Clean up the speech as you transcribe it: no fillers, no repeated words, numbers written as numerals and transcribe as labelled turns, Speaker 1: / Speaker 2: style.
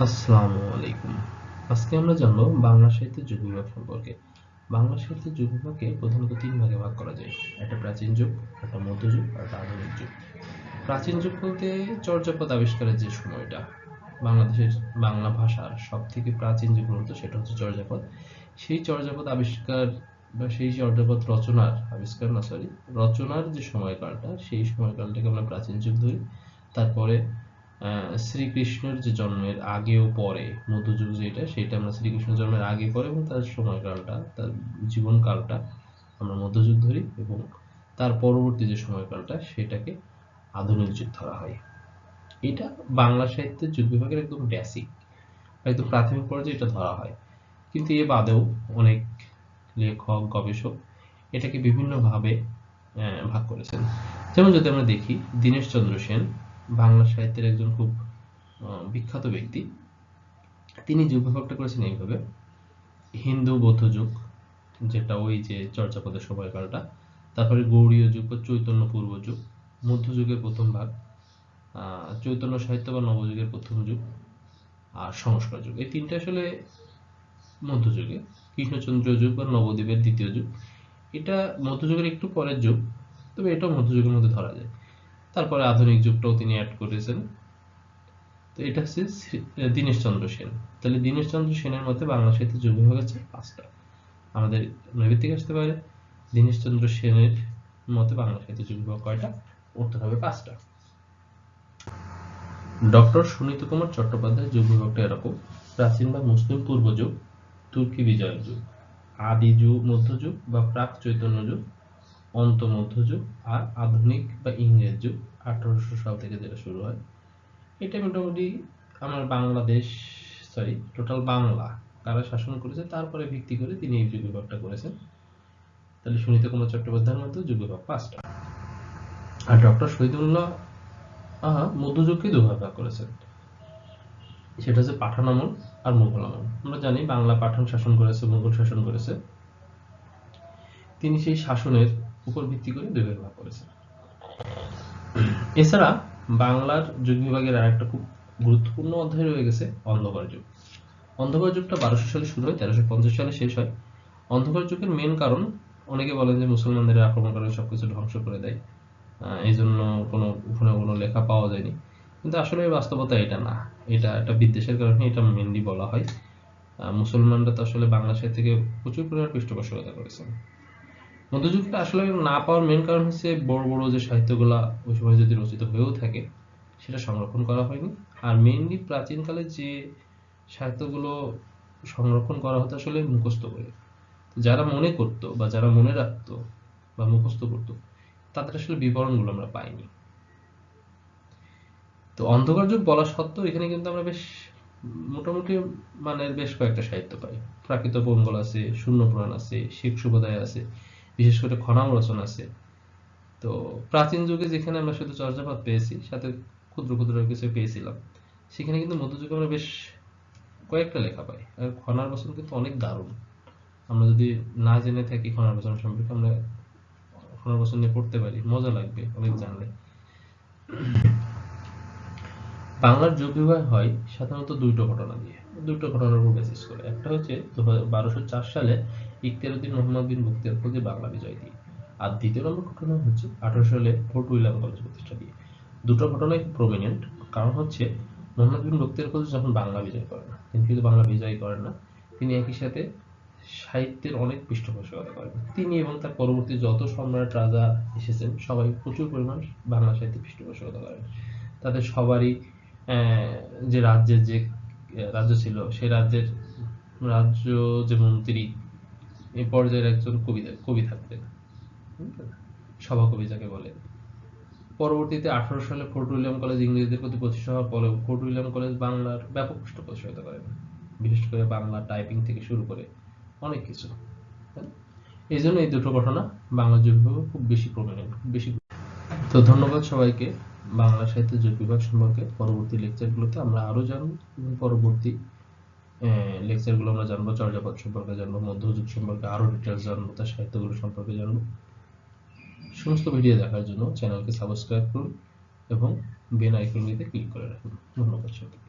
Speaker 1: আসসালামু আলাইকুম। আজকে আমরা জানবো বাংলা সাহিত্যের যুগ বিভাগ সম্পর্কে। বাংলা সাহিত্যের যুগ বিভাগকে প্রধানত তিন ভাগে ভাগ করা যায়। একটা প্রাচীন যুগ, একটা মধ্যযুগ আর একটা আধুনিক যুগ। প্রাচীন যুগ বলতে চর্যাপদ আবিষ্কারের যে সময়টা, বাংলাদেশের বাংলা ভাষার সব থেকে প্রাচীন যে গ্রন্থ সেটা হচ্ছে চর্যাপদ। সেই চর্যাপদ আবিষ্কার বা সেই চর্যাপদ রচনার আবিষ্কার না সরি রচনার যে সময়কালটা, সেই সময়কালটাকে আমরা প্রাচীন যুগ ধরি। তারপরে শ্রীকৃষ্ণের যে জন্মের আগে ও পরে মধ্যযুগ যেটা, সেটা আমরা শ্রীকৃষ্ণের জন্মের আগে পরে এবং তার সময়কালটা, তার জীবনকালটা আমরা মধ্যযুগ ধরি, এবং তার পরবর্তী যে সময়কালটা সেটাকে আধুনিক যুগ ধরা হয়। এটা বাংলা সাহিত্যের যুগ বিভাগের একদম বেসিক, একদম প্রাথমিক পর্যায়ে এটা ধরা হয়। কিন্তু এ বাদেও অনেক লেখক, গবেষক এটাকে বিভিন্নভাবে ভাগ করেছেন। যেমন যদি আমরা দেখি, দীনেশচন্দ্র সেন বাংলা সাহিত্যের একজন খুব বিখ্যাত ব্যক্তি। তিনি যুগ বিভাগটা করেছেন এইভাবে: হিন্দু বৌদ্ধ যুগ, যেটা ওই যে চর্যাপদের সময়কালটা, তারপরে গৌড়ীয় যুগ বা চৈতন্য পূর্ব যুগ, মধ্যযুগের প্রথম ভাগ, চৈতন্য সাহিত্য বা নবযুগের প্রথম যুগ, আর সংস্কার যুগ। এই তিনটা আসলে মধ্যযুগে। কৃষ্ণচন্দ্র যুগ বা নবদ্বীপের দ্বিতীয় যুগ, এটা মধ্যযুগের একটু পরের যুগ, তবে এটাও মধ্যযুগের মধ্যে ধরা যায়। তারপরে আধুনিক যুগটাও তিনি অ্যাড করেছেন। তো এটা হচ্ছে দীনেশচন্দ্র সেন। তাহলে দীনেশচন্দ্র সেনের মতে বাংলা সাহিত্যের যুগ বিভাগ হচ্ছে পাঁচটা। আমাদের নৈবের থেকে আসতে পারে, দীনেশচন্দ্র সেনের মতে বাংলা সাহিত্যের যুগ বিভাগ কয়টা? উত্তর হবে পাঁচটা। ডক্টর সুনীত কুমার চট্টোপাধ্যায়ের যুগ বিভাগটা এরকম: প্রাচীন বা মুসলিম পূর্ব যুগ, তুর্কি বিজয়ের যুগ, আদি যুগ মধ্যযুগ বা প্রাক চৈতন্য যুগ, অন্ত মধ্যযুগ, আর আধুনিক বা ইংরেজ যুগ 1800 সাল থেকে যেটা শুরু হয়। এটা মোটামুটি আমার বাংলাদেশ টোটাল বাংলা কারা শাসন করেছে তারপরে ভিত্তি করে তিনি এই যুগ বিভাগটা করেছেন। তাহলে সুনীত কুমার চট্টোপাধ্যায়ের মতো যুগ বিভাগ পাঁচটা। আর ডক্টর শহীদুল্লাহ মধ্যযুগকে দুভাগ ভাগ করেছেন, সেটা হচ্ছে পাঠান আমল আর মুঘল আমল। আমরা জানি বাংলা পাঠান শাসন করেছে, মুঘল শাসন করেছে। তিনি সেই শাসনের উপর ভিত্তি করে দুই ভাগ ভাগ করেছেন। এছাড়া বাংলার যুগ বিভাগের আরেকটা খুব গুরুত্বপূর্ণ অধ্যায় রয়ে গেছে অন্ধকার যুগ। অন্ধকার যুগটা 1200 সালে শুরু হয়, 1350 সালে শেষ হয়। অন্ধকার যুগের মেন কারণ, অনেকে বলেন যে মুসলমানদের আক্রমণ করে সবকিছু ধ্বংস করে দেয়, এই জন্য কোনো লেখা পাওয়া যায়নি। কিন্তু আসলে বাস্তবতা এটা না, এটা একটা বিদ্বেষের কারণে এটা মেনলি বলা হয়। মুসলমানরা তো আসলে বাংলা সাহিত্যকে প্রচুর পরিমাণ পৃষ্ঠপোষকতা করেছেন। মধ্যযুগটা আসলে না পাওয়ার মেন কারণ হচ্ছে বড় বড় যে সাহিত্যগুলা ওই সময় যদি রচিত হয়েও থাকে সেটা সংরক্ষণ করা হয়নি। আর মেইনলি প্রাচীনকালে যে সাহিত্যগুলো সংরক্ষণ করা হতো আসলে মুখস্থ করে, যারা মনে করতো বা যারা মনে রাখতো বা মুখস্থ করতো তাদের আসলে বিবরণগুলো আমরা পাইনি। তো অন্ধকার যুগ বলা সত্ত্বেও এখানে কিন্তু আমরা বেশ মোটামুটি মানের বেশ কয়েকটা সাহিত্য পাই। প্রাকৃত পঙ্গল আছে, শূন্য পুরাণ আছে, শিব সুবোধায় আছে, বিশেষ করে খনাম রচনা আছে। তো প্রাচীন যুগে যেখানে আমরা শুধু চর্যাপদ পেয়েছি, সাথে ক্ষুদ্র ক্ষুদ্র কিছু পেয়েছিলাম, সেখানে কিন্তু মধ্যযুগে আমরা বেশ কয়েকটা লেখা পাই। আর খনার বচন কিন্তু অনেক দারুণ। আমরা যদি না জেনে থাকি খনার বচন সম্পর্কে, আমরা খনার বচন নিয়ে পড়তে পারি, মজা লাগবে অনেক জানলে। বাংলার যুগ বিভাগ হয় সাধারণত দুটো ঘটনা দিয়ে, দুটো ঘটনার উপর বেসিস করে। একটা হচ্ছে 1204 সালে ইখতিয়ারউদ্দিন মোহাম্মদ বিন বখতিয়ার খলজি বাংলা বিজয় দিয়ে, আর দ্বিতীয় নম্বর ঘটনা হচ্ছে 1800 সালে ফোর্ট উইলিয়াম কলেজ প্রতিষ্ঠা দিয়ে। দুটো ঘটনাই প্রমিনেন্ট। কারণ হচ্ছে মোহাম্মদ বিন বখতিয়ার খলজি যখন বাংলা বিজয় করেন, তিনি কিন্তু বাংলা বিজয় করেন না, তিনি একই সাথে সাহিত্যের অনেক পৃষ্ঠপোষকতা করেন। তিনি এবং তার পরবর্তী যত সম্রাট রাজা এসেছেন সবাই প্রচুর পরিমাণ বাংলা সাহিত্যের পৃষ্ঠপোষকতা করেন। তাদের সবারই যে রাজ্যের যে রাজ্য ছিল, সেই রাজ্যের রাজ্য যে মন্ত্রী, এই পর্যায়ের একজন কবি থাকতেন, সভাকবি যাকে বলে। পরবর্তীতে 1800 সালে ফোর্ট উইলিয়াম কলেজ ইংরেজদের প্রতি প্রতিষ্ঠা হওয়ার পরেও ফোর্ট উইলিয়াম কলেজ বাংলার ব্যাপক পৃষ্ঠপোষকতা করেন, বিশেষ করে বাংলা টাইপিং থেকে শুরু করে অনেক কিছু। এই জন্য এই দুটো ঘটনা বাংলা যুগ বিভাগে খুব বেশি প্রমিনেন্ট, খুব বেশি। তো ধন্যবাদ সবাইকে। বাংলা সাহিত্যের যুগ বিভাগ সম্পর্কে পরবর্তী লেকচারগুলোতে আমরা আরো জানবো, এবং পরবর্তী লেকচারগুলো আমরা জানবো চর্যাপদ সম্পর্কে, জানবো মধ্যযুগ সম্পর্কে আরো ডিটেলস জানবো, তার সাহিত্যগুলো সম্পর্কে জানবো। সমস্ত ভিডিও দেখার জন্য চ্যানেলকে সাবস্ক্রাইব করুন এবং বেল আইকনটিতে ক্লিক করে রাখুন। ধন্যবাদ সবাইকে।